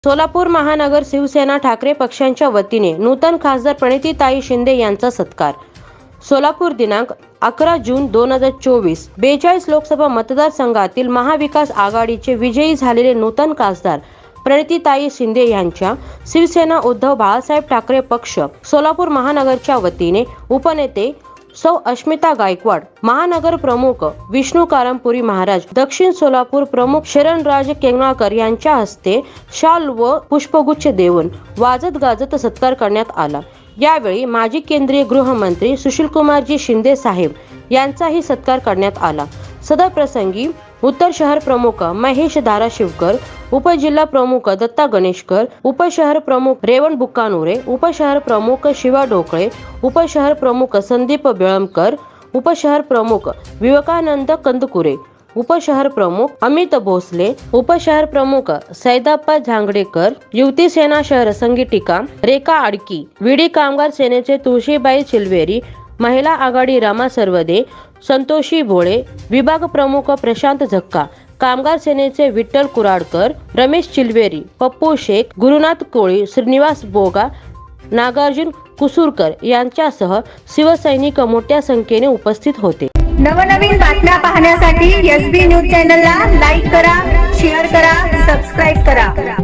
सोलापूर महानगर शिवसेना ठाकरे पक्षांच्या वतीने नूतन खासदार प्रणितीताई शिंदे यांचा सत्कार। सोलापूर दिनांक 11 जून 2024 42 लोकसभा मतदारसंघातील महाविकास आघाडीचे विजयी झालेले नूतन खासदार प्रणितीताई शिंदे यांच्या शिवसेना उद्धव बाळासाहेब ठाकरे पक्ष सोलापूर महानगरच्या वतीने उपनेते सौ अस्मिता गायकवाड, महानगर प्रमुख विष्णू कारंपुरी महाराज, दक्षिण सोलापूर प्रमुख शरणराज केंगणाकर यांच्या हस्ते शाल व पुष्पगुच्छ देऊन वाजत गाजत सत्कार करण्यात आला। यावेळी माजी केंद्रीय गृहमंत्री सुशीलकुमारजी शिंदे साहेब यांचाही सत्कार करण्यात आला। सदर प्रसंगी उत्तर शहर प्रमुख महेश धाराशिवकर, उपजिल्हा प्रमुख दत्ता गणेशकर, उपशहर प्रमुख रेवण बुक्कानुरे, उपशहर प्रमुख शिवा ढोकळे, उपशहर प्रमुख संदीप बेळमकर, उपशहर प्रमुख विवेकानंद कंदकुरे, उपशहर प्रमुख अमित भोसले, उपशहर प्रमुख सैदाप्पा झांगडेकर, युवती सेना शहर संघटिका रेखा आडकी, विडी कामगार सेनेचे तुळशीबाई चिलवेरी, महिला आघाडी रमा सर्वदे, संतोषी भोळे, विभाग प्रमुख प्रशांत झक्का, कामगार सेनेचे विठ्ठल कुराडकर, रमेश चिलवेरी, पप्पू शेख, गुरुनाथ कोळी, श्रीनिवास बोगा, नागार्जुन कुसूरकर यांच्यासह शिवसैनिक मोठ्या संख्येने उपस्थित होते। नवनवीन बातम्या पाहण्यासाठी SB न्यूज चॅनलला लाईक करा, शेअर करा, सबस्क्राइब करा।